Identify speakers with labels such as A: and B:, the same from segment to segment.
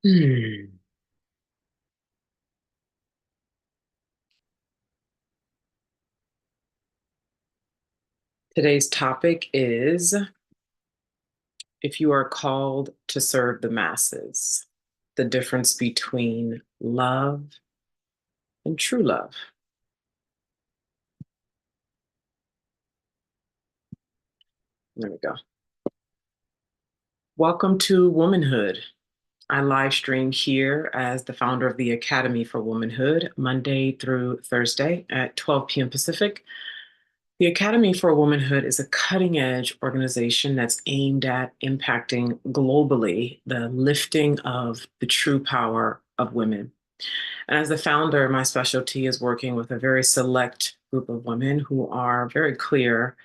A: Hmm. Today's topic is if you are called to serve the masses, the difference between love and true love. There we go. Welcome to Womanhood. I live stream here as the founder of the Academy for Womanhood, Monday through Thursday at 12 p.m. Pacific. The Academy for Womanhood is a cutting edge organization that's aimed at impacting globally the lifting of the true power of women. And as the founder, my specialty is working with a very select group of women who are very clear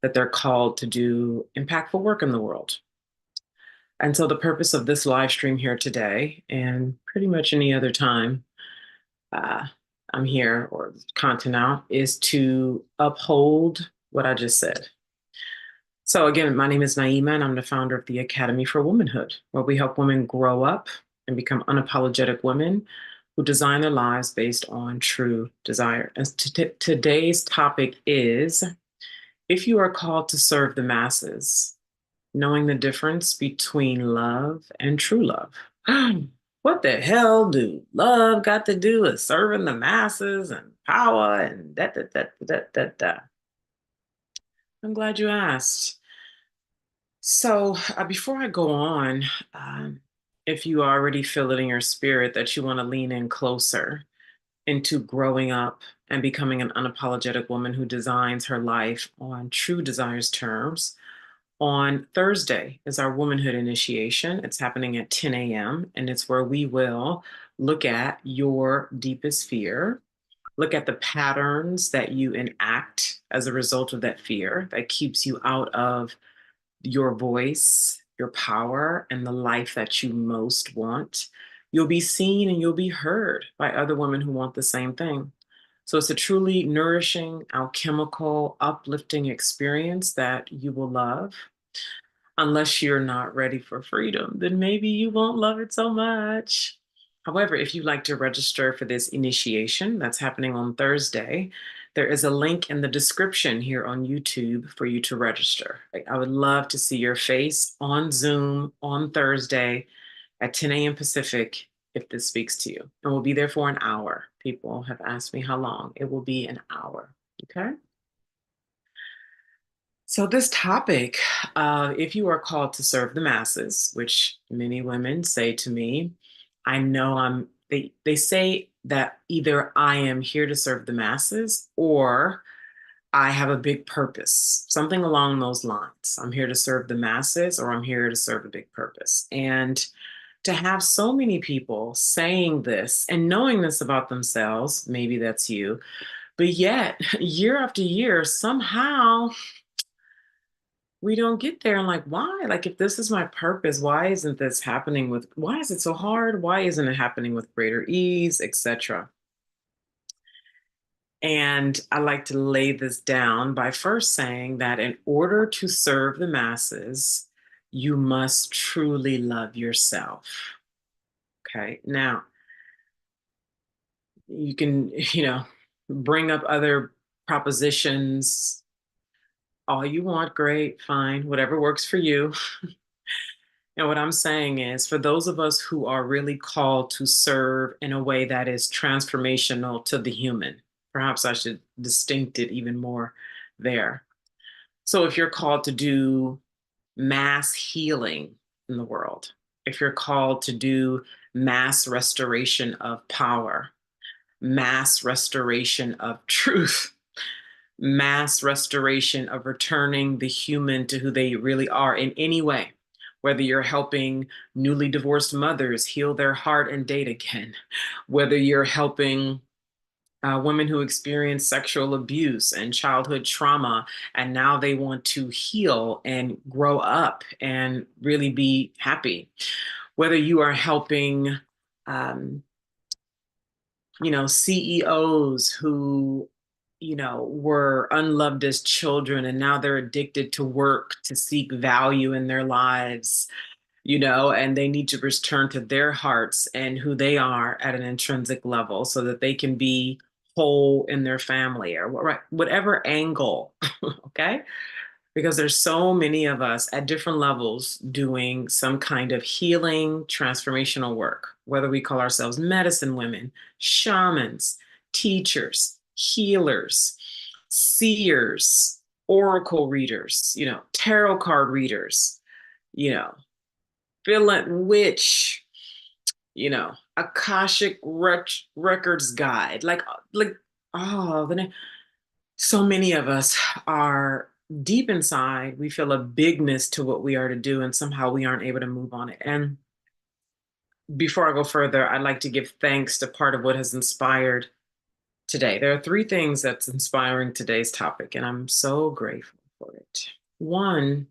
A: that they're called to do impactful work in the world. And so the purpose of this live stream here today, and pretty much any other time uh, I'm here or content out, is to uphold what I just said. So again, my name is Naima, and I'm the founder of the Academy for Womanhood, where we help women grow up and become unapologetic women who design their lives based on true desire. And today's topic is if you are called to serve the masses, knowing the difference between love and true love. What the hell do love got to do with serving the masses and power and that? I'm glad you asked. So, before I go on, if you already feel it in your spirit that you want to lean in closer into growing up and becoming an unapologetic woman who designs her life on true desires terms, on Thursday is our womanhood initiation. It's happening at 10 a.m., and it's where we will look at your deepest fear, look at the patterns that you enact as a result of that fear that keeps you out of your voice, your power, and the life that you most want. You'll be seen and you'll be heard by other women who want the same thing. So it's a truly nourishing, alchemical, uplifting experience that you will love. Unless you're not ready for freedom, then maybe you won't love it so much. However, if you'd like to register for this initiation that's happening on Thursday, there is a link in the description here on YouTube for you to register. I would love to see your face on Zoom on Thursday at 10 a.m. Pacific if this speaks to you. And we'll be there for an hour. People have asked me how long. It will be an hour. Okay. So, this topic, if you are called to serve the masses, which many women say to me, I know they say that either I am here to serve the masses or I have a big purpose, something along those lines. I'm here to serve the masses or I'm here to serve a big purpose. And to have so many people saying this and knowing this about themselves, maybe that's you, but yet year after year, somehow we don't get there and like why, like if this is my purpose, why isn't this happening with, why is it so hard, why isn't it happening with greater ease, etc. And I like to lay this down by first saying that in order to serve the masses, you must truly love yourself. Okay, now you can, bring up other propositions all you want, great, fine, whatever works for you. And what I'm saying is, for those of us who are really called to serve in a way that is transformational to the human, perhaps I should distinct it even more there. So if you're called to do mass healing in the world, if you're called to do mass restoration of power, mass restoration of truth, mass restoration of returning the human to who they really are in any way, whether you're helping newly divorced mothers heal their heart and date again, whether you're helping women who experience sexual abuse and childhood trauma, and now they want to heal and grow up and really be happy, whether you are helping um, CEOs who, were unloved as children and now they're addicted to work to seek value in their lives. and they need to return to their hearts and who they are at an intrinsic level so that they can be whole in their family or whatever angle. Okay. Because there's so many of us at different levels doing some kind of healing, transformational work, whether we call ourselves medicine women, shamans, teachers, healers, seers, oracle readers, tarot card readers, you know, witch, Akashic records guide, like, oh, so many of us are deep inside, we feel a bigness to what we are to do, and somehow we aren't able to move on it. And before I go further, I'd like to give thanks to part of what has inspired today. There are three things that's inspiring today's topic, and I'm so grateful for it. One,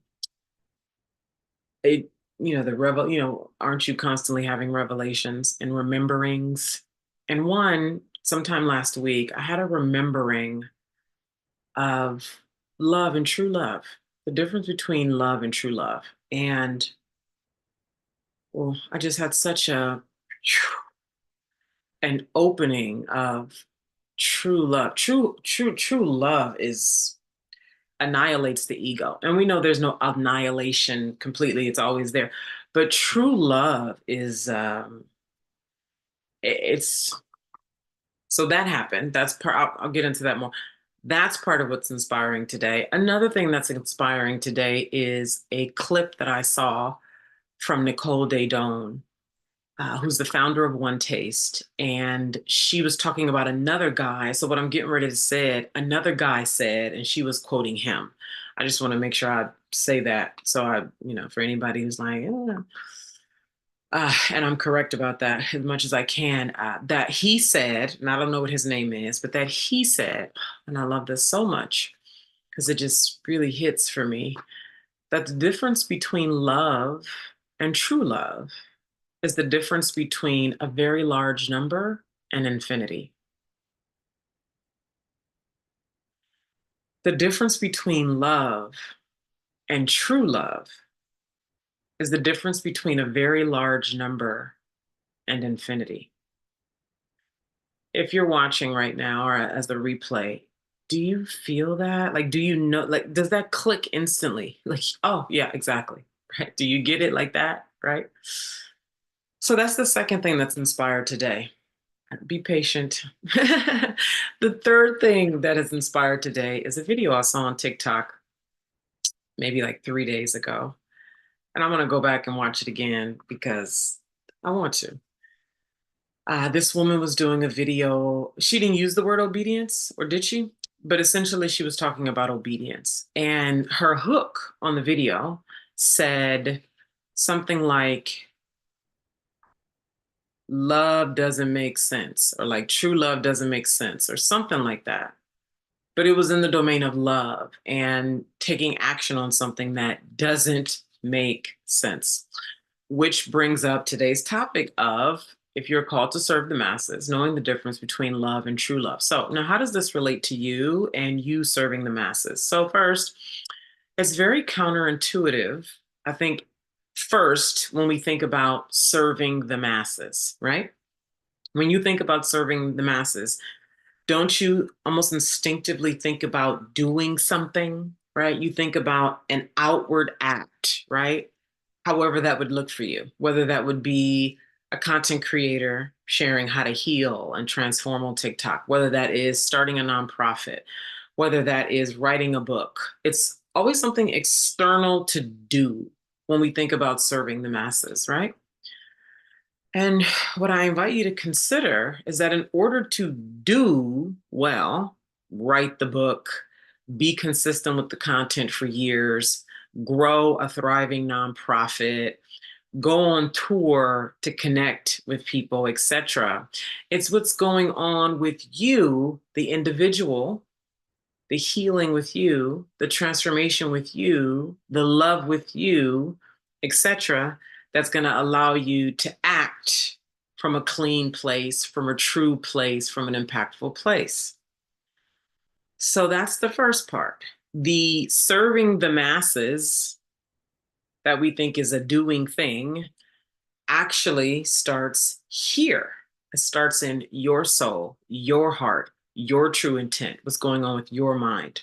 A: aren't you constantly having revelations and rememberings? And one, sometime last week, I had a remembering of love and true love, the difference between love and true love. And well, I just had such an opening of true love. True love is annihilates the ego. And we know there's no annihilation completely, it's always there. But true love is it's so that happened. That's part I'll get into that more. That's part of what's inspiring today. Another thing that's inspiring today is a clip that I saw from Nicole Daedone, who's the founder of One Taste. And she was talking about another guy. So what I'm getting ready to say, another guy said, and she was quoting him. I just want to make sure I say that. So for anybody who's like, and I'm correct about that as much as I can, that he said, and I don't know what his name is, but that he said, and I love this so much because it just really hits for me, that the difference between love and true love is the difference between a very large number and infinity. The difference between love and true love is the difference between a very large number and infinity. If you're watching right now or as the replay, do you feel that? Like, do you know, like, does that click instantly? Like, oh, yeah, exactly. Right? Do you get it like that? Right? So that's the second thing that's inspired today. Be patient. The third thing that is inspired today is a video I saw on TikTok maybe like 3 days ago. And I'm going to go back and watch it again because I want to. This woman was doing a video. She didn't use the word obedience, or did she? But essentially, she was talking about obedience. And her hook on the video said something like, love doesn't make sense, or like true love doesn't make sense, or something like that. But it was in the domain of love and taking action on something that doesn't make sense, which brings up today's topic of, if you're called to serve the masses, knowing the difference between love and true love. So now, how does this relate to you and you serving the masses? So first, it's very counterintuitive, I think, first, when we think about serving the masses, right? When you think about serving the masses, don't you almost instinctively think about doing something, right? You think about an outward act, right? However that would look for you, whether that would be a content creator sharing how to heal and transform on TikTok, whether that is starting a nonprofit, whether that is writing a book. It's always something external to do when we think about serving the masses, right? And what I invite you to consider is that in order to do well, write the book, be consistent with the content for years, grow a thriving nonprofit, go on tour to connect with people, etc. It's what's going on with you, the individual, the healing with you, the transformation with you, the love with you, etc., that's going to allow you to act from a clean place, from a true place, from an impactful place. So that's the first part. The serving the masses, that we think is a doing thing actually starts here. It starts in your soul, your heart, your true intent, what's going on with your mind.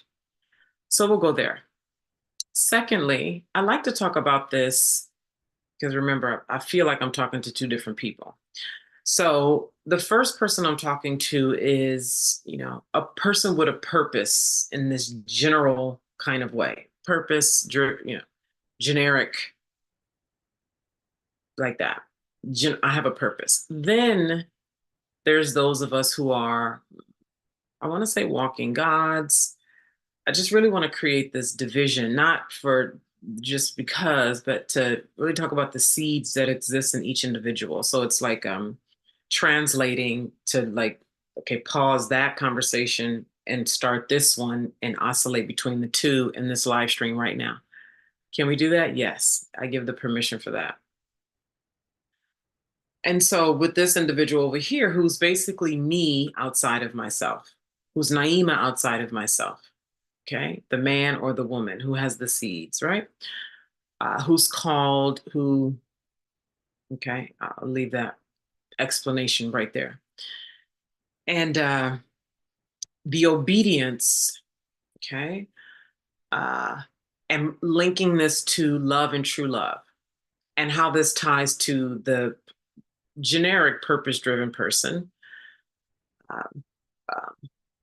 A: So we'll go there. Secondly, I like to talk about this because remember, I feel like I'm talking to two different people. So the first person I'm talking to is, a person with a purpose in this general kind of way. Purpose, generic, like that. I have a purpose. Then there's those of us who are, I want to say, walking gods. I just really want to create this division, not for just because, but to really talk about the seeds that exist in each individual. So it's like translating to like, okay, pause that conversation and start this one and oscillate between the two in this live stream right now. Can we do that? Yes, I give the permission for that. And so with this individual over here, who's basically me outside of myself, who's Naima outside of myself, okay? The man or the woman who has the seeds, right? Who's called, okay, I'll leave that explanation right there. And the obedience, okay, and linking this to love and true love, and how this ties to the generic purpose-driven person um,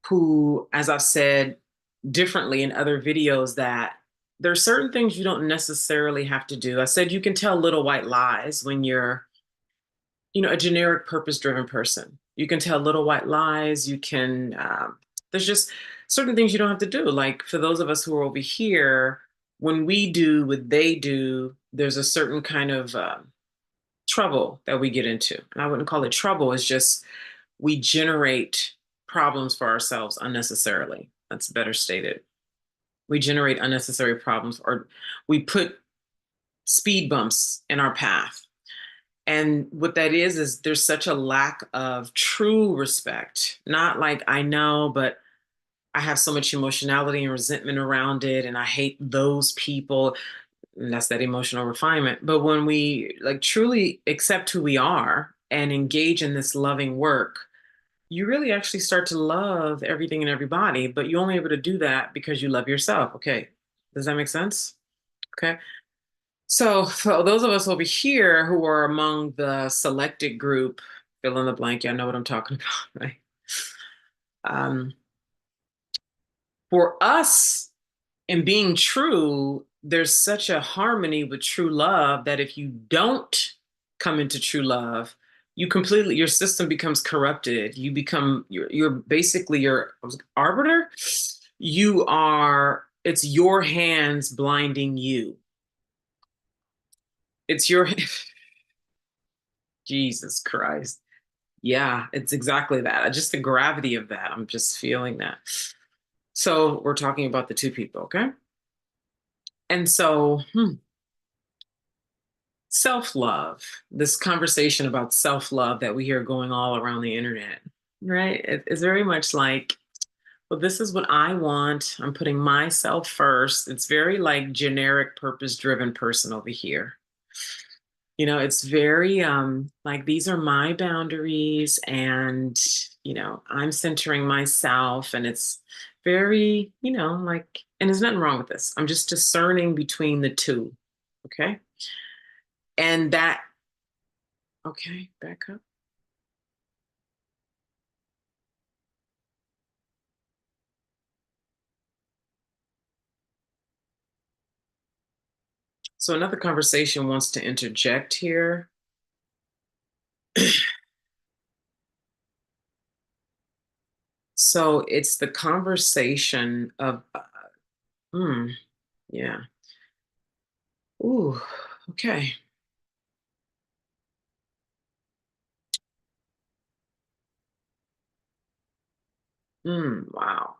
A: who, as I've said differently in other videos, that there are certain things you don't necessarily have to do. I said you can tell little white lies when you're, a generic purpose-driven person. You can tell little white lies. You can, there's just certain things you don't have to do. Like for those of us who are over here, when we do what they do, there's a certain kind of trouble that we get into. And I wouldn't call it trouble. It's just we generate problems for ourselves unnecessarily. That's better stated. We generate unnecessary problems, or we put speed bumps in our path. And what that is there's such a lack of true respect. Not like I know, but I have so much emotionality and resentment around it, and I hate those people. And that's that emotional refinement. But when we like truly accept who we are and engage in this loving work, you really actually start to love everything and everybody, but you're only able to do that because you love yourself. Okay. Does that make sense? Okay. So for those of us over here who are among the selected group, fill in the blank, y'all know what I'm talking about, right? Um, for us, in being true, there's such a harmony with true love that if you don't come into true love, your system becomes corrupted. You become, you're basically your arbiter. It's your hands blinding you. It's your, Jesus Christ. Yeah, it's exactly that. Just the gravity of that. I'm just feeling that. So we're talking about the two people, okay? And so, self-love, this conversation about self-love that we hear going all around the internet, right? It's very much like, well, this is what I want. I'm putting myself first. It's very like generic purpose-driven person over here. It's very like these are my boundaries, and I'm centering myself, and it's very, like, and there's nothing wrong with this. I'm just discerning between the two. Okay. And that, okay, back up. So another conversation wants to interject here. So it's the conversation of, yeah. Ooh, okay. Wow.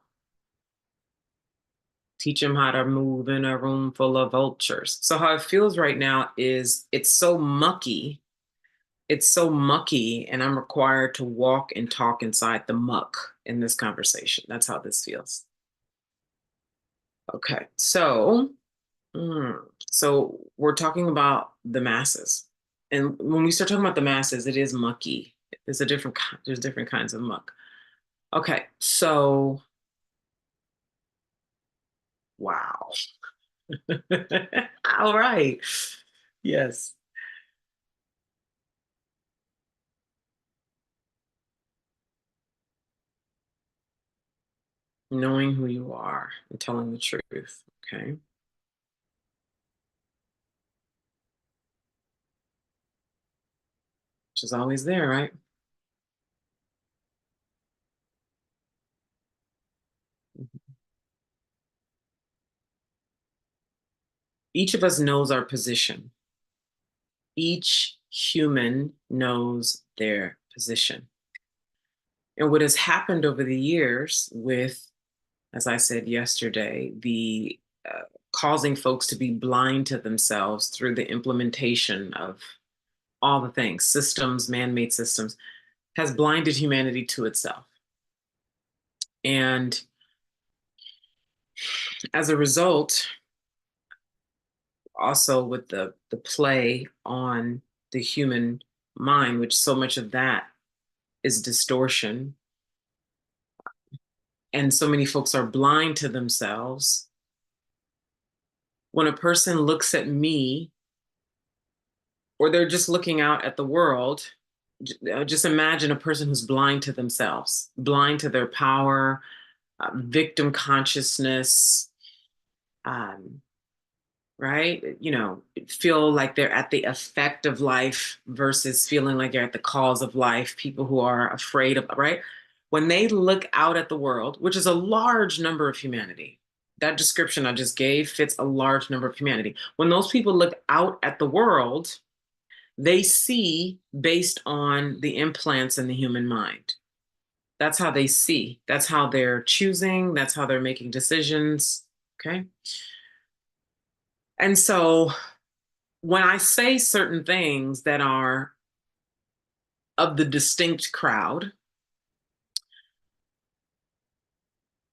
A: Teach them how to move in a room full of vultures. So how it feels right now is it's so mucky. It's so mucky, and I'm required to walk and talk inside the muck in this conversation. That's how this feels. Okay, so So we're talking about the masses. And when we start talking about the masses, it is mucky. There's different kinds of muck. Okay, so wow. All right. Yes. Knowing who you are and telling the truth. Okay. Which is always there, right? Each of us knows our position. Each human knows their position. And what has happened over the years with, as I said yesterday, the causing folks to be blind to themselves through the implementation of all the things, systems, man made systems, has blinded humanity to itself. And as a result, also with the play on the human mind, which so much of that is distortion, and so many folks are blind to themselves. When a person looks at me, or they're just looking out at the world, just imagine a person who's blind to themselves, blind to their power, victim consciousness, um, right? Feel like they're at the effect of life versus feeling like they're at the cause of life. People who are afraid of, right? When they look out at the world, which is a large number of humanity, that description I just gave fits a large number of humanity. When those people look out at the world, they see based on the implants in the human mind. That's how they see. That's how they're choosing. That's how they're making decisions. Okay. And so when I say certain things that are of the distinct crowd,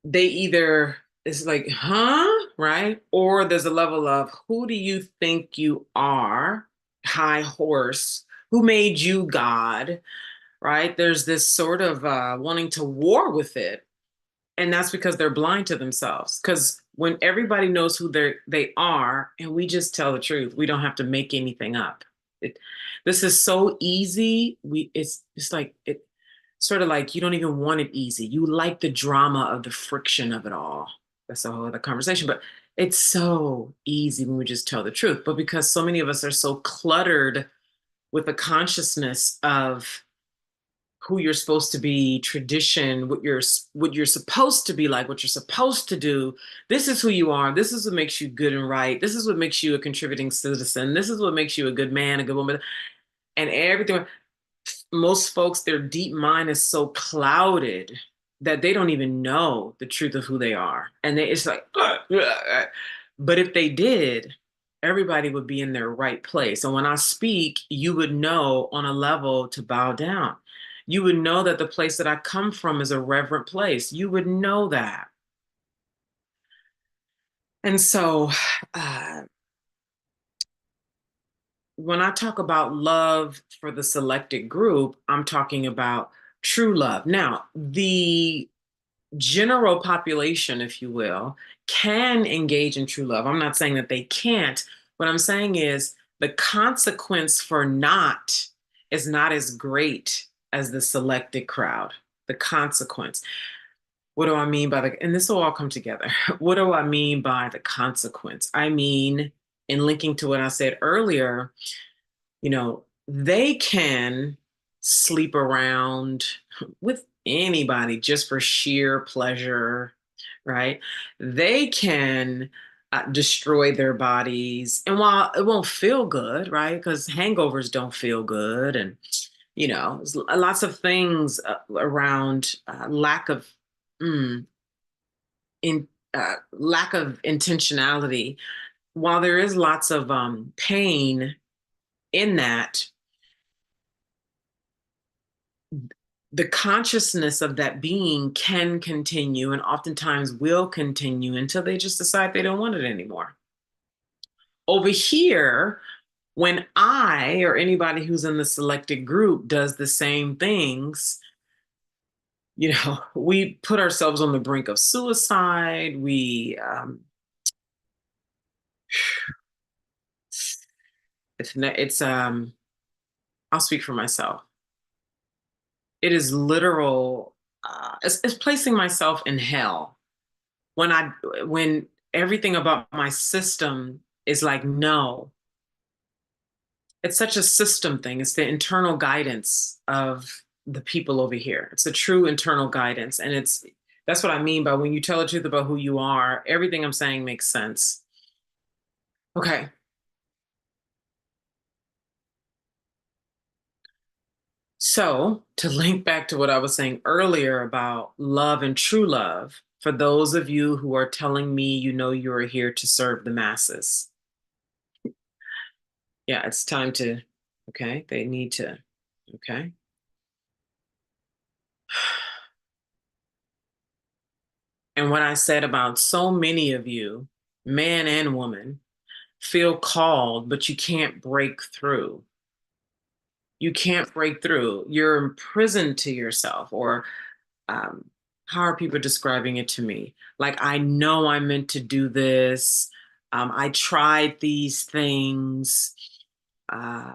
A: they either, it's like, huh? Right? Or there's a level of, who do you think you are? High horse. Who made you God? Right? There's this sort of wanting to war with it. And that's because they're blind to themselves. Because when everybody knows who they are, and we just tell the truth, we don't have to make anything up. It, this is so easy. It's like it sort of like you don't even want it easy. You like the drama of the friction of it all. That's a whole other conversation. But it's so easy when we just tell the truth. But because so many of us are so cluttered with the consciousness of who you're supposed to be, tradition, what you're supposed to be like, what you're supposed to do. This is who you are. This is what makes you good and right. This is what makes you a contributing citizen. This is what makes you a good man, a good woman, and everything. Most folks, their deep mind is so clouded that they don't even know the truth of who they are, and it's like, but if they did, everybody would be in their right place. And when I speak, you would know on a level to bow down. You would know that the place that I come from is a reverent place. You would know that. And so uh, when I talk about love for the selected group, I'm talking about true love. Now, the general population, if you will, can engage in true love. I'm not saying that they can't. What I'm saying is the consequence for not is not as great as the selected crowd. The consequence. What do I mean by and this will all come together. What do I mean by the consequence? I mean, in linking to what I said earlier, they can sleep around with anybody just for sheer pleasure, right? They can destroy their bodies. And while it won't feel good, right? Because hangovers don't feel good. And, there's lots of things around mm, lack of intentionality. While there is lots of pain in that, the consciousness of that being can continue and oftentimes will continue until they just decide they don't want it anymore. Over here, when I or anybody who's in the selected group does the same things, we put ourselves on the brink of suicide. It's I'll speak for myself. It is literal. It's placing myself in hell when when everything about my system is like, no. It's such a system thing. It's the internal guidance of the people over here. It's a true internal guidance. And that's what I mean by when you tell the truth about who you are, everything I'm saying makes sense. Okay. So to link back to what I was saying earlier about love and true love, for those of you who are telling me you are here to serve the masses, yeah, it's time to, okay, they need to, okay. And what I said about so many of you, man and woman, feel called, but you can't break through. You can't break through. You're imprisoned to yourself, or um, how are people describing it to me? Like, I know I'm meant to do this. I tried these things. Uh,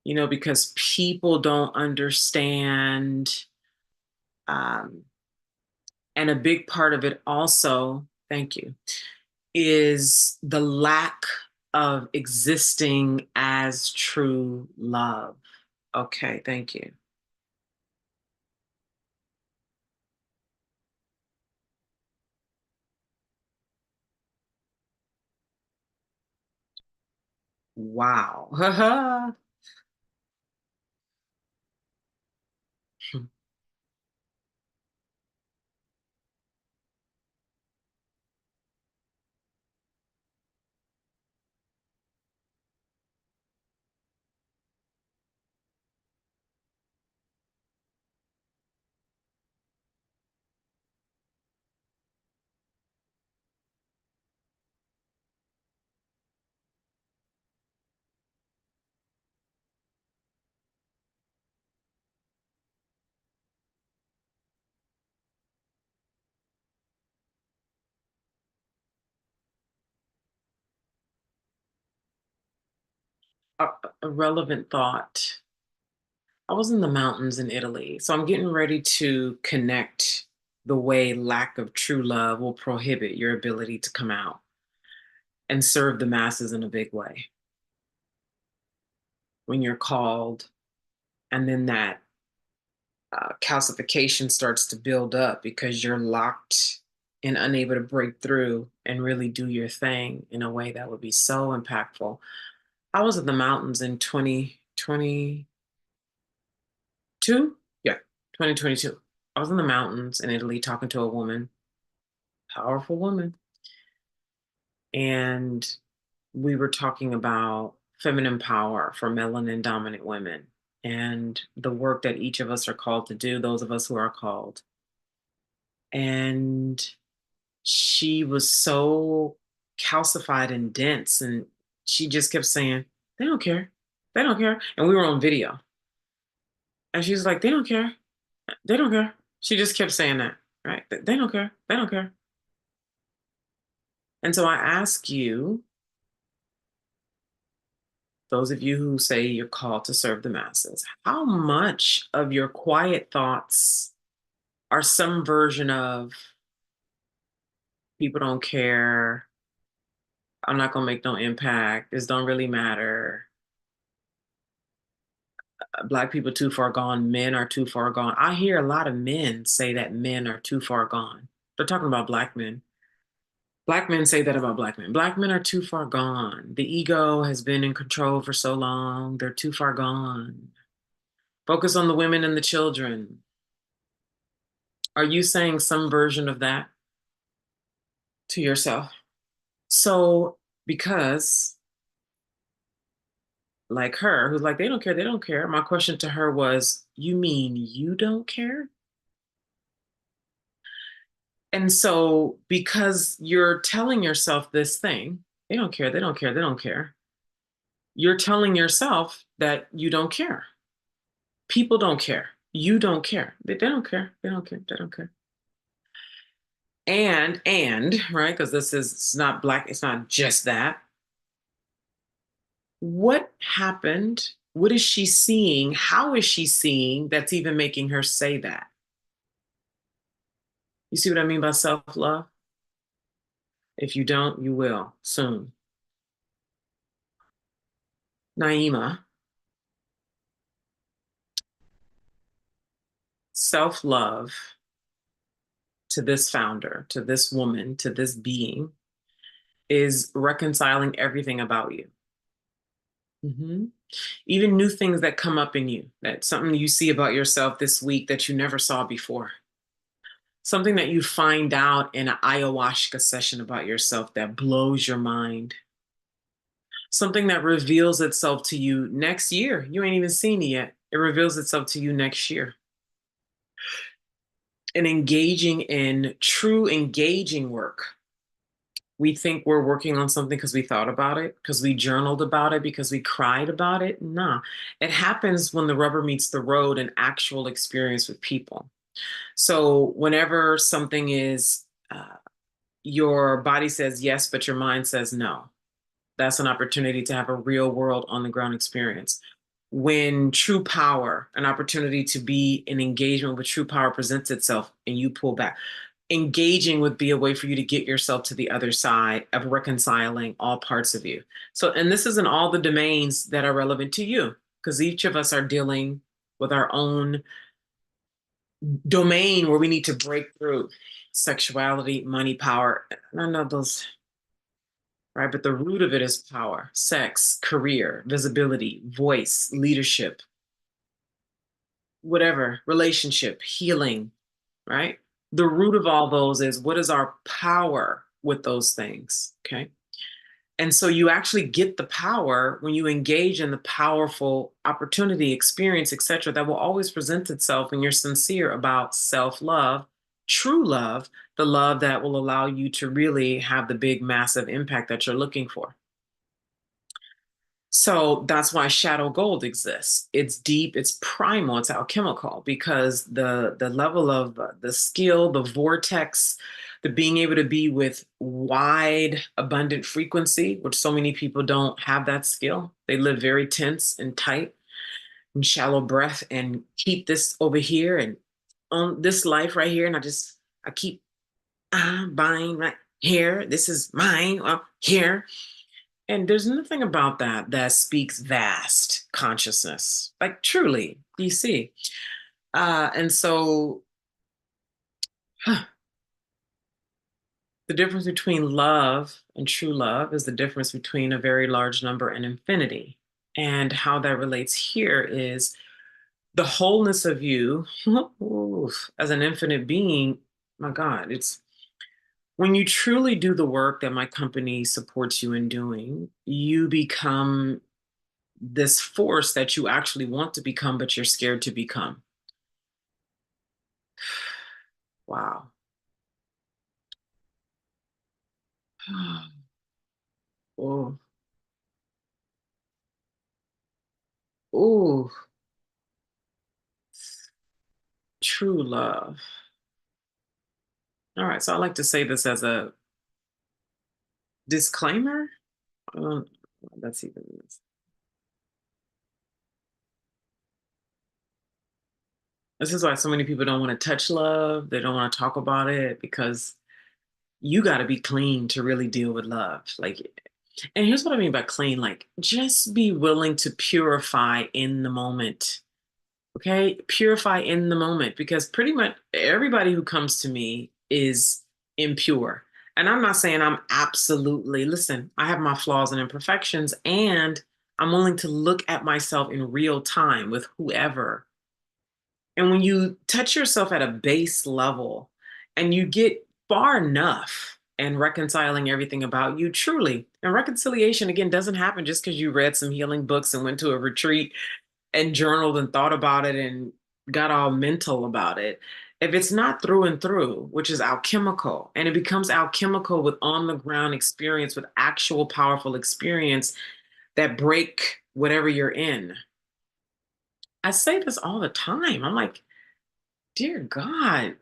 A: because people don't understand. Um, and a big part of it also, thank you, is the lack of existing as true love. Okay, thank you. Wow. a, a relevant thought. I was in the mountains in Italy, so I'm getting ready to connect the way lack of true love will prohibit your ability to come out and serve the masses in a big way when you're called. And then that calcification starts to build up because you're locked and unable to break through and really do your thing in a way that would be so impactful. I was in the mountains in 2022. Yeah, 2022. I was in the mountains in Italy talking to a woman, powerful woman. And we were talking about feminine power for melanin dominant women and the work that each of us are called to do, those of us who are called. And she was so calcified and dense, and she just kept saying, they don't care. They don't care. And we were on video. And she was like, they don't care. They don't care. She just kept saying that, right? They don't care. They don't care. And so I ask you, those of you who say you're called to serve the masses, how much of your quiet thoughts are some version of people don't care, I'm not gonna make no impact, this don't really matter, Black people too far gone, men are too far gone. I hear a lot of men say that men are too far gone. They're talking about Black men. Black men say that about Black men. Black men are too far gone. The ego has been in control for so long. They're too far gone. Focus on the women and the children. Are you saying some version of that to yourself? So, because like her, who's like, they don't care. My question to her was, you mean you don't care? And so, because you're telling yourself this thing, they don't care, they don't care, they don't care. You're telling yourself that you don't care. People don't care. You don't care. They don't care. They don't care. They don't care. Right, because this is it's not black, it's not just that. What happened? What is she seeing? How is she seeing that's even making her say that? You see what I mean by self-love? If you don't, you will soon. Naima, self-love to this founder, to this woman, to this being is reconciling everything about you. Mhm. Even new things that come up in you, that something you see about yourself this week that you never saw before. Something that you find out in an ayahuasca session about yourself that blows your mind. Something that reveals itself to you next year. You ain't even seen it yet. It reveals itself to you next year. And engaging in true engaging work. We think we're working on something because we thought about it, because we journaled about it, because we cried about it. Nah, it happens when the rubber meets the road and actual experience with people. So whenever something is, your body says yes, but your mind says no, that's an opportunity to have a real world on the ground experience. When true power, an opportunity to be in engagement with true power presents itself and you pull back, engaging would be a way for you to get yourself to the other side of reconciling all parts of you. So, and this isn't all the domains that are relevant to you, because each of us are dealing with our own domain where we need to break through sexuality, money, power. None of those, right? But the root of it is power, sex, career, visibility, voice, leadership, whatever, relationship, healing, right? The root of all those is what is our power with those things, okay? And so you actually get the power when you engage in the powerful opportunity, experience, etc., that will always present itself when you're sincere about self-love, true love, the love that will allow you to really have the big, massive impact that you're looking for. So that's why shadow gold exists. It's deep, it's primal, it's alchemical because the level of the skill, the vortex, the being able to be with wide, abundant frequency, which so many people don't have that skill. They live very tense and tight and shallow breath and keep this over here and on this life right here. And I keep buying right here. This is mine. Well, here. And there's nothing about that that speaks vast consciousness, like truly, you see. And so huh, the difference between love and true love is the difference between a very large number and infinity. And how that relates here is the wholeness of you as an infinite being. My God, it's when you truly do the work that my company supports you in doing, you become this force that you actually want to become, but you're scared to become. Wow. Oh, oh, true love. All right, so I like to say this as a disclaimer. Um, that's even this is why so many people don't want to touch love. They don't want to talk about it because you got to be clean to really deal with love. Like, and here's what I mean by clean. Like, just be willing to purify in the moment. Okay, purify in the moment because pretty much everybody who comes to me is impure. And I'm not saying I'm absolutely, listen, I have my flaws and imperfections, and I'm willing to look at myself in real time with whoever. And when you touch yourself at a base level and you get far enough and reconciling everything about you truly, and reconciliation again doesn't happen just because you read some healing books and went to a retreat and journaled and thought about it and got all mental about it. If it's not through and through, which is alchemical, and it becomes alchemical with on the ground experience, with actual powerful experience that break whatever you're in. I say this all the time. I'm like, dear God,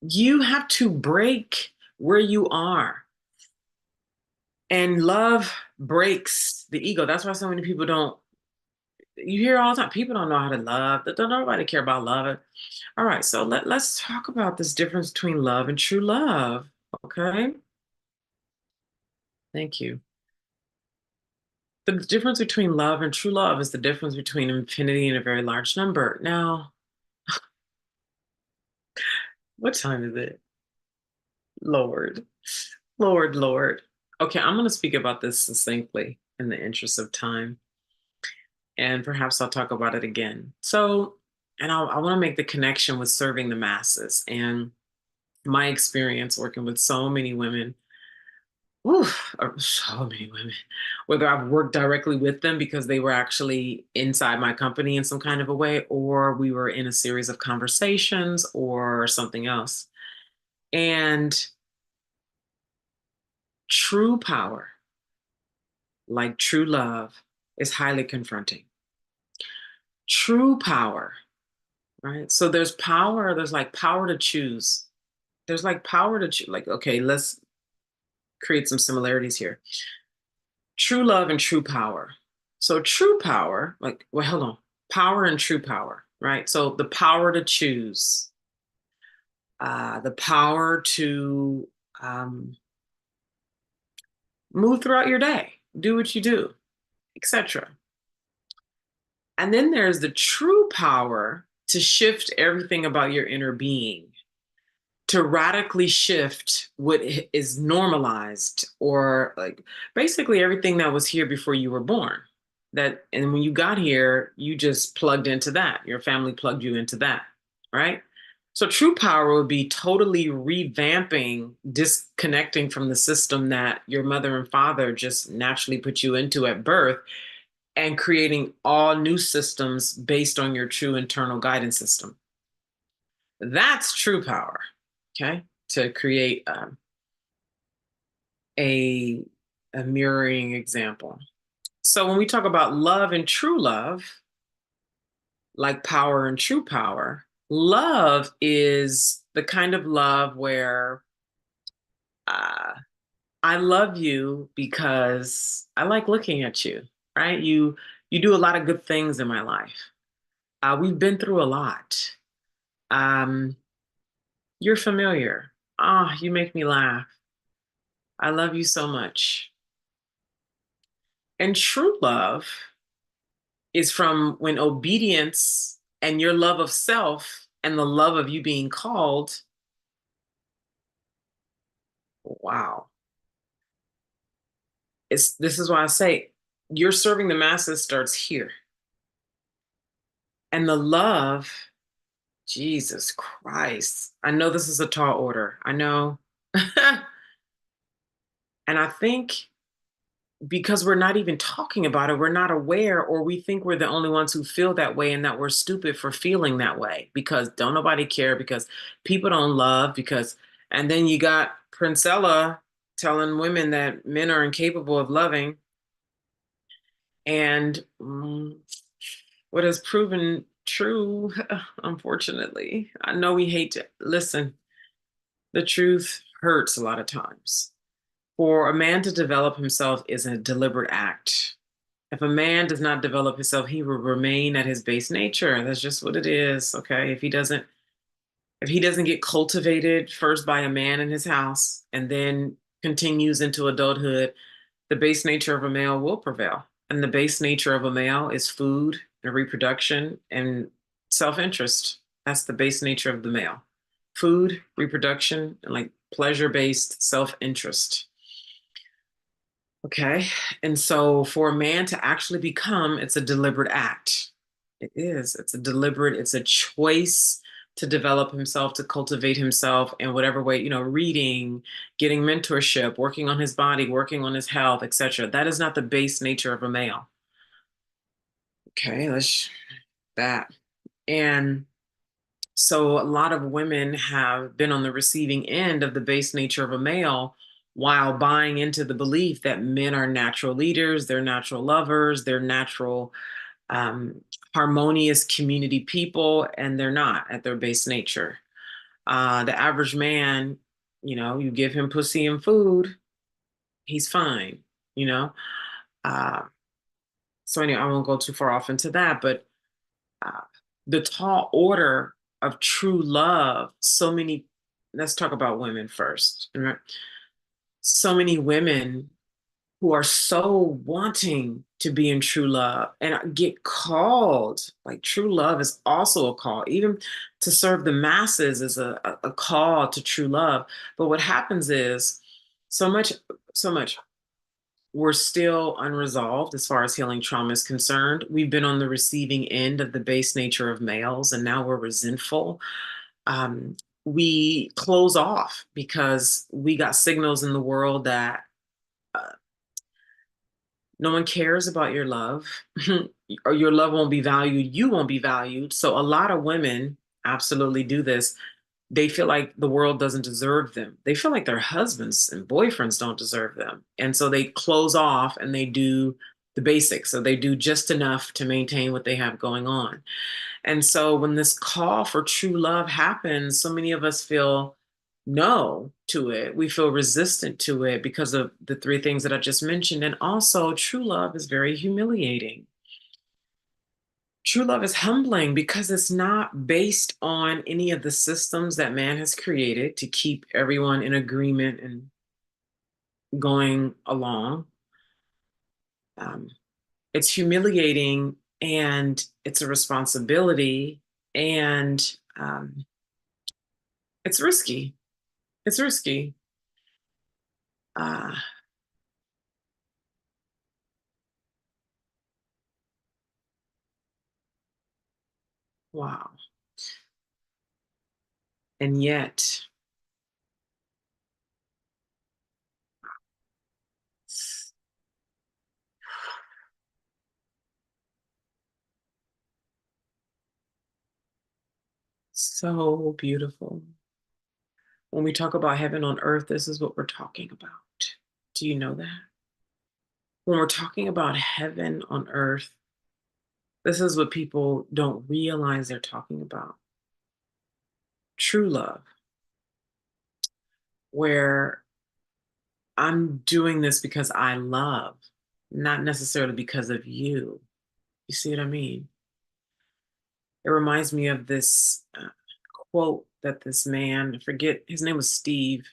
A: you have to break where you are. And love breaks the ego. That's why so many people don't, you hear all the time, people don't know how to love. Don't nobody care about love. All right, so let's talk about this difference between love and true love. Okay. Thank you. The difference between love and true love is the difference between infinity and a very large number. Now, what time is it? Lord, Lord, Lord. Okay, I'm going to speak about this succinctly in the interest of time, and perhaps I'll talk about it again. So, and I want to make the connection with serving the masses and my experience working with so many women. Oof, so many women, whether I've worked directly with them because they were actually inside my company in some kind of a way, or we were in a series of conversations or something else. And true power, like true love, is highly confronting. True power, right? So there's power, there's like power to choose. There's like power to choose. Like, okay, let's create some similarities here. True love and true power. So true power, like, well, hold on. Power and true power, right? So the power to choose, the power to move throughout your day, do what you do, etc. And then there's the true power to shift everything about your inner being, to radically shift what is normalized, or like basically everything that was here before you were born. That, and when you got here, you just plugged into that. Your family plugged you into that, right? So true power would be totally revamping, disconnecting from the system that your mother and father just naturally put you into at birth, and creating all new systems based on your true internal guidance system. That's true power, okay? To create a, a mirroring example. So when we talk about love and true love, like power and true power, love is the kind of love where uh, I love you because I like looking at you, right? You do a lot of good things in my life. We've been through a lot. Um, you're familiar. Ah, oh, you make me laugh. I love you so much. And true love is from when obedience and your love of self and the love of you being called, wow. This is why I say you're serving the masses starts here. And the love, Jesus Christ. I know this is a tall order. I know. And I think because we're not even talking about it, we're not aware, or we think we're the only ones who feel that way and that we're stupid for feeling that way because don't nobody care, because people don't love, because, and then you got Princella telling women that men are incapable of loving. And what has proven true, unfortunately, I know we hate to listen, the truth hurts a lot of times. For a man to develop himself is a deliberate act. If a man does not develop himself, he will remain at his base nature. That's just what it is. Okay. If he doesn't get cultivated first by a man in his house and then continues into adulthood, the base nature of a male will prevail. And the base nature of a male is food and reproduction and self-interest. That's the base nature of the male. Food, reproduction, and like pleasure-based self-interest. Okay. And so for a man to actually become, it's a deliberate act. It is. It's a deliberate, it's a choice to develop himself, to cultivate himself in whatever way, reading, getting mentorship, working on his body, working on his health, etc. That is not the base nature of a male. Okay, let's that. And So a lot of women have been on the receiving end of the base nature of a male while buying into the belief that men are natural leaders, they're natural lovers, they're natural um, harmonious community people, and they're not at their base nature. The average man, you give him pussy and food, he's fine, you know? Uh, so anyway, I won't go too far off into that, but uh, the tall order of true love, let's talk about women first. Right? So many women who are so wanting to be in true love and get called, like true love is also a call, even to serve the masses is a call to true love. But what happens is so much, so much we're still unresolved as far as healing trauma is concerned. We've been on the receiving end of the base nature of males, and now we're resentful. Um, we close off because we got signals in the world that uh, no one cares about your love, or your love won't be valued, you won't be valued. So, a lot of women absolutely do this. They feel like the world doesn't deserve them. They feel like their husbands and boyfriends don't deserve them. And so they close off and they do the basics. So they do just enough to maintain what they have going on. And so when this call for true love happens, so many of us feel no to it. We feel resistant to it because of the three things that I just mentioned. And also, true love is very humiliating. True love is humbling because it's not based on any of the systems that man has created to keep everyone in agreement and going along. Um, it's humiliating and it's a responsibility and it's risky. It's risky. Uh, wow. And yet, so beautiful. When we talk about heaven on earth, this is what we're talking about. Do you know that? When we're talking about heaven on earth, this is what people don't realize they're talking about. True love, where I'm doing this because I love, not necessarily because of you. You see what I mean? It reminds me of this quote that this man, I forget, his name was Steve.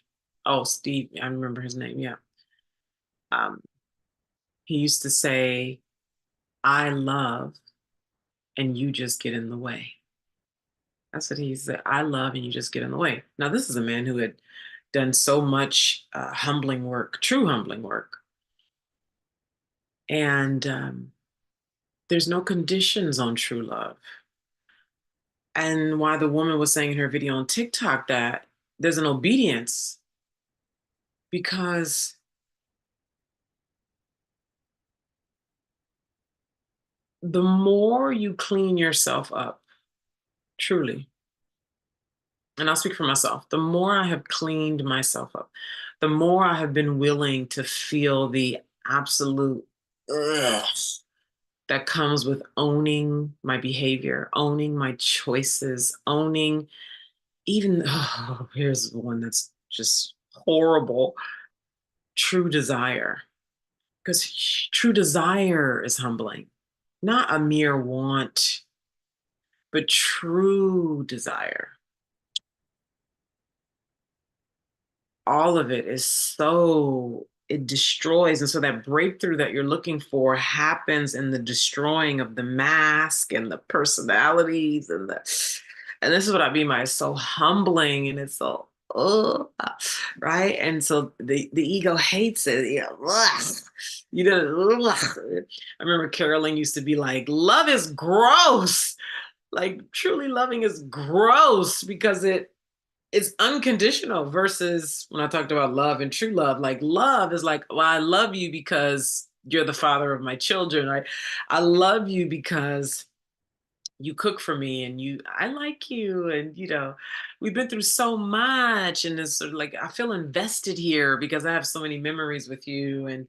A: Oh, Steve, I remember his name. Yeah. Um, he used to say, I love and you just get in the way. That's what he said. I love and you just get in the way. Now, this is a man who had done so much humbling work, true humbling work. And there's no conditions on true love. And why the woman was saying in her video on TikTok that there's an obedience because the more you clean yourself up, truly, and I'll speak for myself, the more I have cleaned myself up, the more I have been willing to feel the absolute ugh that comes with owning my behavior, owning my choices, owning even, oh, here's one that's just horrible, true desire. Because true desire is humbling, not a mere want, but true desire. All of it is so, it destroys. And so that breakthrough that you're looking for happens in the destroying of the mask and the personalities and this is what I mean by it's so humbling and it's so, oh, right? And so the ego hates it. Ugh. Ugh. I remember Carolyn used to be like, love is gross. Like truly loving is gross because it's unconditional versus when I talked about love and true love. Like love is like, well, I love you because you're the father of my children. I love you because you cook for me and I like you, and we've been through so much, and it's sort of like I feel invested here because I have so many memories with you, and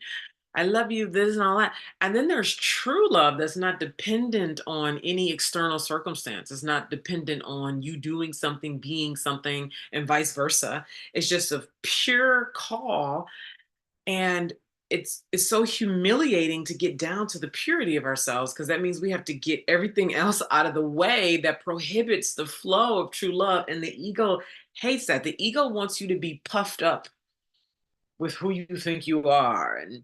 A: I love you, this and all that. And then there's true love that's not dependent on any external circumstance. It's not dependent on you doing something, being something, and vice versa. It's just a pure call. And it's so humiliating to get down to the purity of ourselves, because that means we have to get everything else out of the way that prohibits the flow of true love. And the ego hates that. The ego wants you to be puffed up with who you think you are. And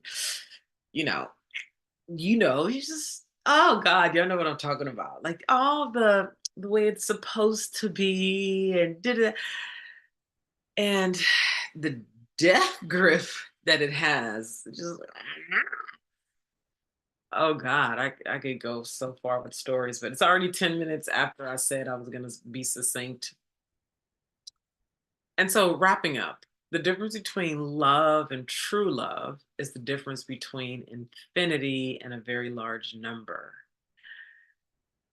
A: you know, you just, oh God, y'all know what I'm talking about. Like all the way it's supposed to be, and did it, and the death grip that it has. Just oh God, I could go so far with stories, but it's already 10 minutes after I said I was gonna be succinct. And so wrapping up, the difference between love and true love is the difference between infinity and a very large number.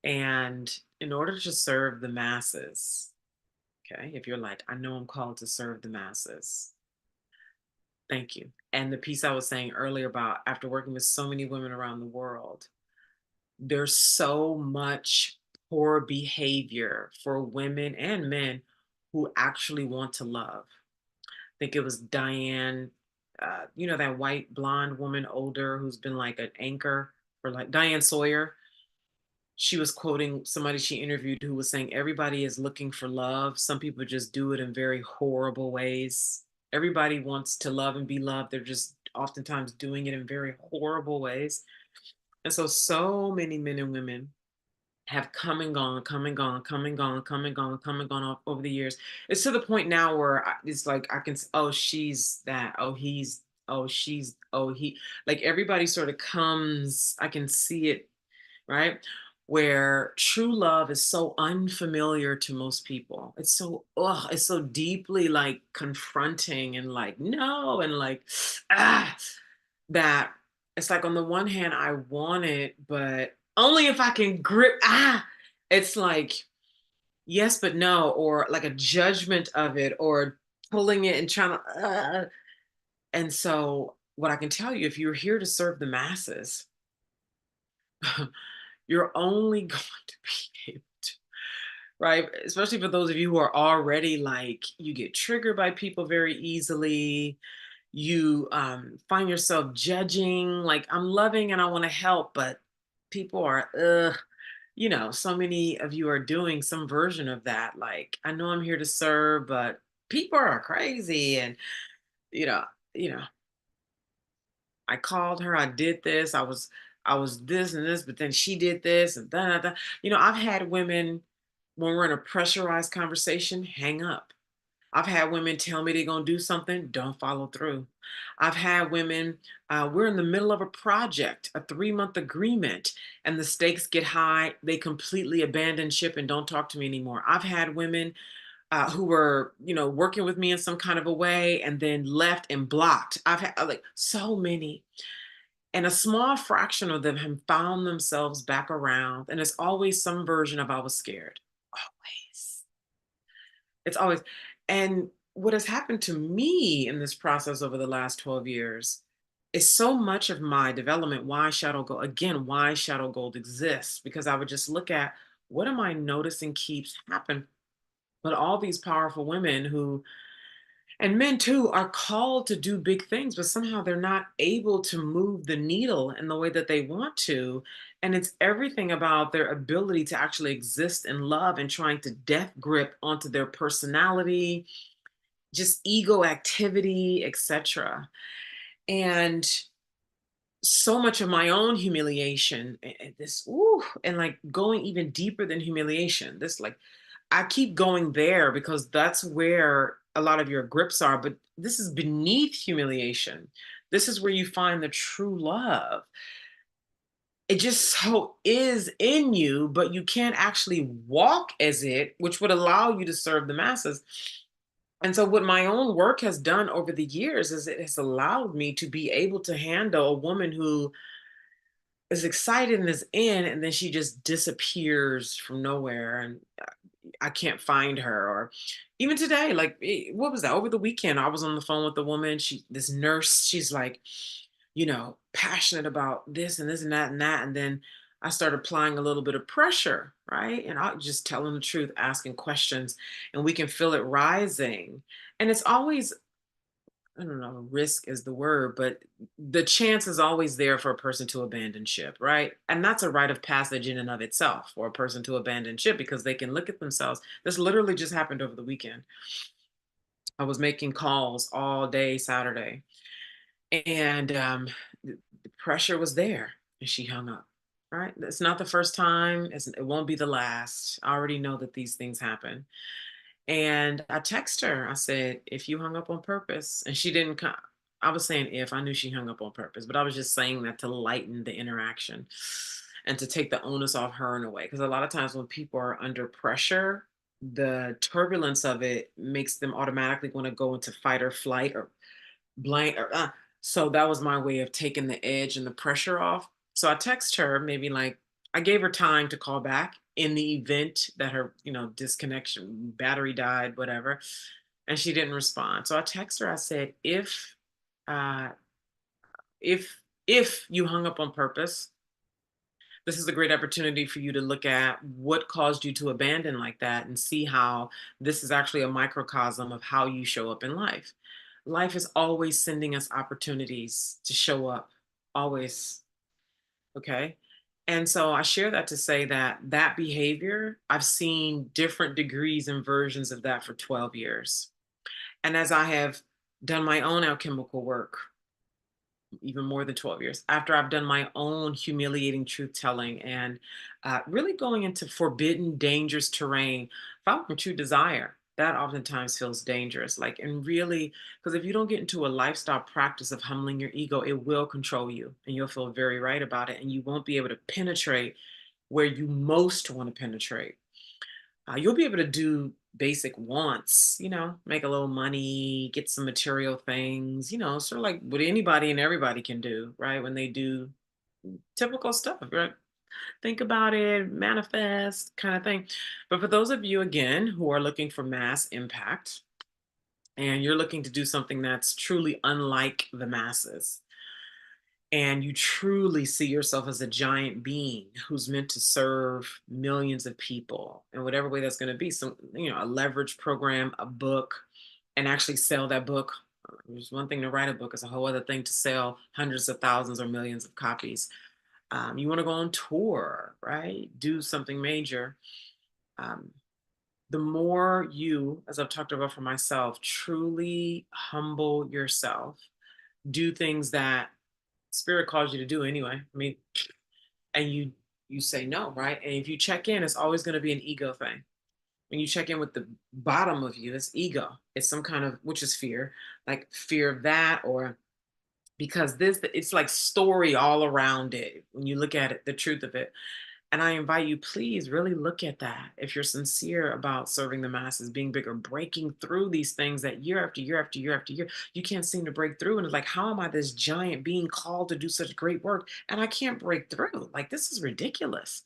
A: And in order to serve the masses, okay, if you're like, I know I'm called to serve the masses, thank you. And the piece I was saying earlier about after working with so many women around the world, there's so much poor behavior for women and men who actually want to love. I think it was Diane, that white blonde woman, older, who's been like an anchor for like Diane Sawyer. She was quoting somebody she interviewed who was saying everybody is looking for love. Some people just do it in very horrible ways. Everybody wants to love and be loved. They're just oftentimes doing it in very horrible ways. And so many men and women have come and gone, come and gone, come and gone, come and gone, come and gone over the years. It's to the point now where it's like I can, oh, she's that, oh, he's, oh, she's, oh, he, like everybody sort of comes, I can see it, right? Where true love is so unfamiliar to most people. It's so deeply like confronting and like, no, and like, ah, that it's like on the one hand, I want it, but only if I can it's like, yes, but no, or like a judgment of it, or pulling it and trying to, and so what I can tell you, if you're here to serve the masses, you're only going to be able to, right? Especially for those of you who are already like, you get triggered by people very easily. You find yourself judging, like, I'm loving and I want to help, but people are, so many of you are doing some version of that. Like, I know I'm here to serve, but people are crazy. And, you know, you know, I called her, I did this, I was this and this, but then she did this and da, da, da. I've had women, when we're in a pressurized conversation, hang up. I've had women tell me they're going to do something, don't follow through. I've had women, we're in the middle of a project, a 3-month agreement, and the stakes get high. They completely abandon ship and don't talk to me anymore. I've had women who were, working with me in some kind of a way and then left and blocked. I've had like so many. And a small fraction of them have found themselves back around. And it's always some version of I was scared. Always. It's always. And what has happened to me in this process over the last 12 years is so much of my development, why shadow gold exists, because I would just look at what am I noticing keeps happen. But all these powerful women who, and men too, are called to do big things, but somehow they're not able to move the needle in the way that they want to. And it's everything about their ability to actually exist in love and trying to death grip onto their personality, just ego activity, etc. And so much of my own humiliation, this, ooh, and like going even deeper than humiliation, this like, I keep going there because that's where a lot of your grips are, but this is beneath humiliation. This is where you find the true love. It just so is in you, but you can't actually walk as it, which would allow you to serve the masses. And so, what my own work has done over the years is it has allowed me to be able to handle a woman who is excited and is in, and then she just disappears from nowhere, and I can't find her. Or even today, like what was that? Over the weekend, I was on the phone with a woman. This nurse, she's like, passionate about this and this and that and that, and then I started applying a little bit of pressure, right? And I just telling the truth, asking questions, and we can feel it rising. And it's always, I don't know, risk is the word, but the chance is always there for a person to abandon ship, right? And that's a rite of passage in and of itself for a person to abandon ship, because they can look at themselves. This literally just happened over the weekend. I was making calls all day Saturday, and the pressure was there, and she hung up. Right? It's not the first time. It won't be the last. I already know that these things happen. And I text her. I said, if you hung up on purpose, and she didn't come. I was saying if I knew she hung up on purpose, but I was just saying that to lighten the interaction and to take the onus off her in a way. Because a lot of times when people are under pressure, the turbulence of it makes them automatically want to go into fight or flight or blank. So that was my way of taking the edge and the pressure off. So I text her, maybe like, I gave her time to call back in the event that her, disconnection, battery died, whatever, and she didn't respond. So I text her. I said, uh, if you hung up on purpose, this is a great opportunity for you to look at what caused you to abandon like that, and see how this is actually a microcosm of how you show up in life. Life is always sending us opportunities to show up, always. Okay. And so I share that to say that that behavior, I've seen different degrees and versions of that for 12 years. And as I have done my own alchemical work, even more than 12 years, after I've done my own humiliating truth telling, and really going into forbidden, dangerous terrain, following true desire, that oftentimes feels dangerous. Like, and really, because if you don't get into a lifestyle practice of humbling your ego, it will control you, and you'll feel very right about it. And you won't be able to penetrate where you most want to penetrate. You'll be able to do basic wants, make a little money, get some material things, sort of like what anybody and everybody can do, right? When they do typical stuff, right? Think about it, manifest kind of thing. But for those of you, again, who are looking for mass impact, and you're looking to do something that's truly unlike the masses, and you truly see yourself as a giant being who's meant to serve millions of people in whatever way that's going to be, some, a leverage program, a book, and actually sell that book. There's one thing to write a book, it's a whole other thing to sell hundreds of thousands or millions of copies. You want to go on tour, right? Do something major. um, the more you, as I've talked about for myself, truly humble yourself, do things that spirit calls you to do anyway. I mean, and you say no, right? And if you check in, it's always going to be an ego thing. When you check in with the bottom of you, it's ego. It's some kind of, which is fear, like fear of that, or because this, it's like story all around it. When you look at it, the truth of it. And I invite you, please really look at that. If you're sincere about serving the masses, being bigger, breaking through these things that year after year after year after year, you can't seem to break through. And it's like, how am I this giant being called to do such great work? And I can't break through. Like, this is ridiculous.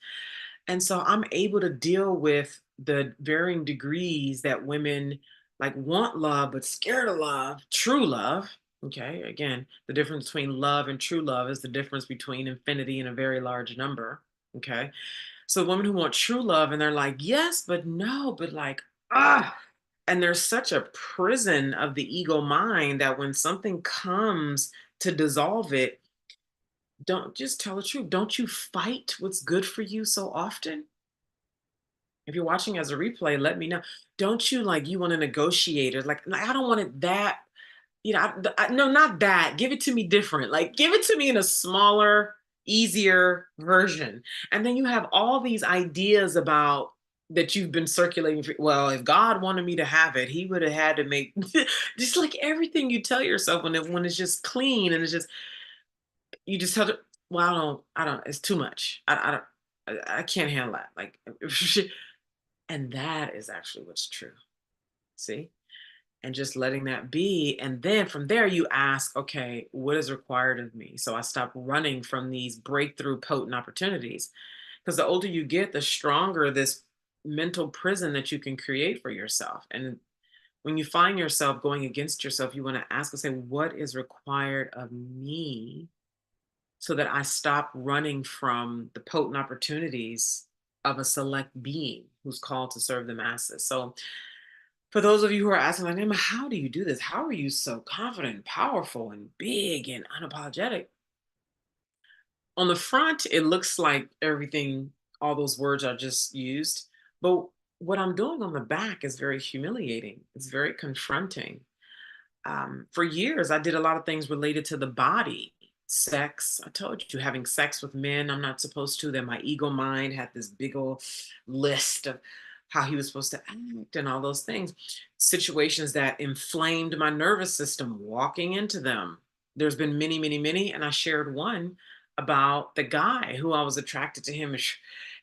A: And so I'm able to deal with the varying degrees that women like want love, but scared of love, true love. Okay. Again, the difference between love and true love is the difference between infinity and a very large number. Okay. So women who want true love, and they're like, yes, but no, but like, and there's such a prison of the ego mind that when something comes to dissolve it, don't just tell the truth. Don't you fight what's good for you so often? If you're watching as a replay, let me know. Don't you, like, you want to negotiate, or like, I don't want it that, no, not that. Give it to me different. Like, give it to me in a smaller, easier version. And then you have all these ideas about that you've been circulating. Well, if God wanted me to have it, he would have had to make just like everything you tell yourself when it's just clean, and it's just, you just tell it, well, I don't, it's too much. I don't, I can't handle that. Like, and that is actually what's true. See? and just letting that be. And then from there, you ask, okay, what is required of me? So I stop running from these breakthrough, potent opportunities. Because the older you get, the stronger this mental prison that you can create for yourself. And when you find yourself going against yourself, you want to ask and say, what is required of me so that I stop running from the potent opportunities of a select being who's called to serve the masses? So, for those of you who are asking, like, Naima, how do you do this? How are you so confident, and powerful, and big and unapologetic? On the front, it looks like everything, all those words I just used. But what I'm doing on the back is very humiliating. It's very confronting. For years, I did a lot of things related to the body, sex. I told you, having sex with men, I'm not supposed to. That my ego mind had this big old list of how he was supposed to act and all those things. Situations that inflamed my nervous system, walking into them. There's been many, many, many. And I shared one about the guy who I was attracted to him.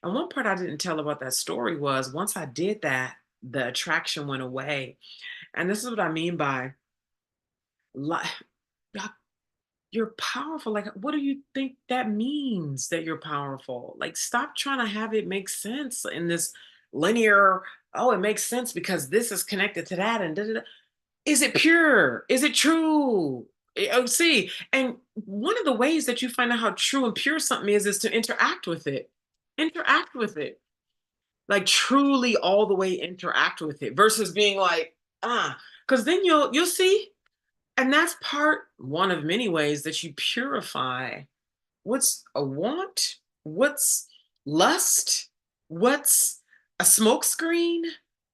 A: And one part I didn't tell about that story was once I did that, the attraction went away. And this is what I mean by like, you're powerful. Like, what do you think that means that you're powerful? Like, stop trying to have it make sense in this linear, oh, it makes sense because this is connected to that. And da, da, da. Is it pure? Is it true? Oh, see, and one of the ways that you find out how true and pure something is to interact with it. Interact with it. Like truly all the way interact with it versus being like, because then you'll see. And that's part one of many ways that you purify what's a want, what's lust, what's a smokescreen,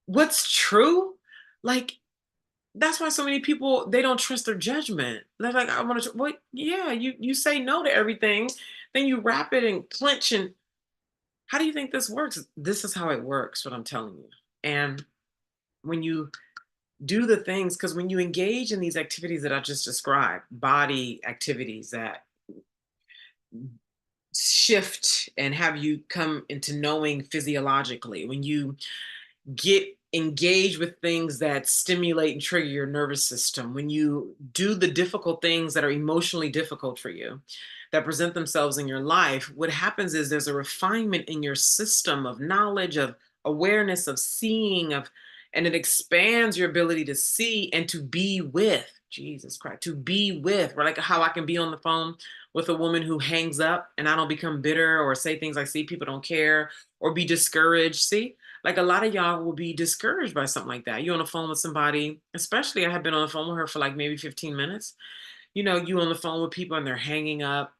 A: what's true. Like that's why so many people they don't trust their judgment. They're like, I want to. What? Yeah, you say no to everything, then you wrap it and clench. And how do you think this works? This is how it works. What I'm telling you. And when you do the things because when you engage in these activities that I just described, body activities that shift and have you come into knowing physiologically, when you get engaged with things that stimulate and trigger your nervous system, when you do the difficult things that are emotionally difficult for you, that present themselves in your life, what happens is there's a refinement in your system of knowledge, of awareness, of seeing, of, and it expands your ability to see and to be with. Jesus Christ, to be with, right? Like how I can be on the phone with a woman who hangs up and I don't become bitter or say things like, see, people don't care or be discouraged. See, like a lot of y'all will be discouraged by something like that. You're on the phone with somebody, especially I have been on the phone with her for like maybe 15 minutes. You know, you on the phone with people and they're hanging up,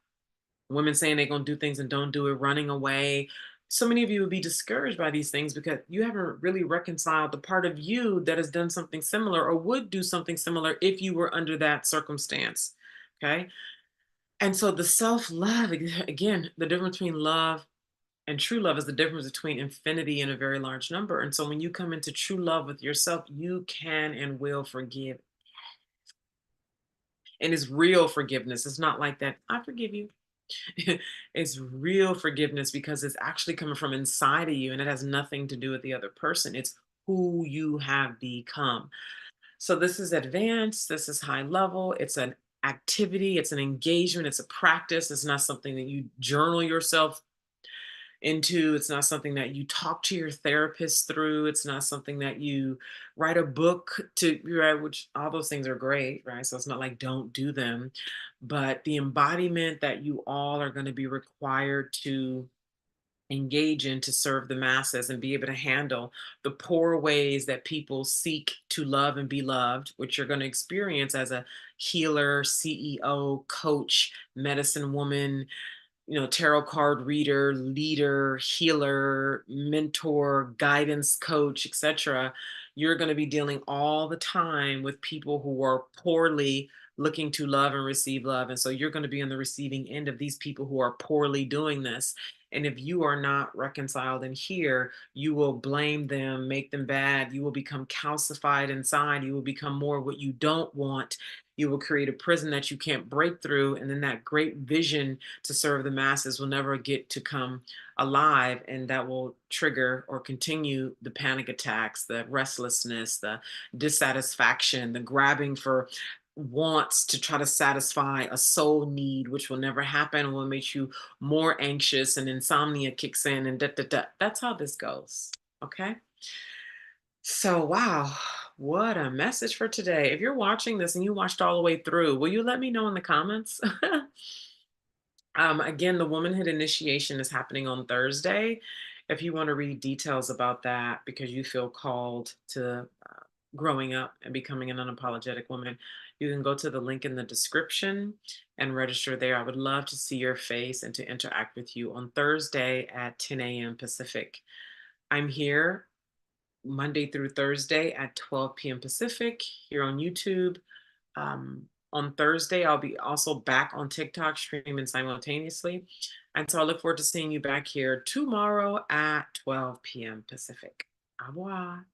A: women saying they're going to do things and don't do it, running away. So many of you would be discouraged by these things because you haven't really reconciled the part of you that has done something similar or would do something similar if you were under that circumstance. Okay. And so the self love, again, the difference between love and true love is the difference between infinity and a very large number. And so when you come into true love with yourself, you can and will forgive. And it's real forgiveness. It's not like that, I forgive you. It's real forgiveness because it's actually coming from inside of you and it has nothing to do with the other person. It's who you have become. So this is advanced, this is high level, it's an activity, it's an engagement, it's a practice. It's not something that you journal yourself into. It's not something that you talk to your therapist through. It's not something that you write a book to, right? Which all those things are great, right? So it's not like don't do them, but the embodiment that you all are going to be required to engage in to serve the masses and be able to handle the poor ways that people seek to love and be loved, which you're going to experience as a healer, CEO, coach, medicine woman, you know, tarot card reader, leader, healer, mentor, guidance coach, etc. You're going to be dealing all the time with people who are poorly looking to love and receive love. And so you're going to be on the receiving end of these people who are poorly doing this. And if you are not reconciled in here, you will blame them, make them bad. You will become calcified inside. You will become more what you don't want. You will create a prison that you can't break through, and then that great vision to serve the masses will never get to come alive, and that will trigger or continue the panic attacks, the restlessness, the dissatisfaction, the grabbing for wants to try to satisfy a soul need, which will never happen, will make you more anxious, and insomnia kicks in, and that's how this goes. Okay. So, wow, what a message for today. If you're watching this and you watched all the way through, will you let me know in the comments? Again, the Womanhood initiation is happening on Thursday. If you want to read details about that because you feel called to growing up and becoming an unapologetic woman, you can go to the link in the description and register there. I would love to see your face and to interact with you on Thursday at 10 a.m. Pacific. I'm here Monday through Thursday at 12 p.m. Pacific here on YouTube. On Thursday, I'll be also back on TikTok streaming simultaneously. And so I look forward to seeing you back here tomorrow at 12 p.m. Pacific. Au revoir.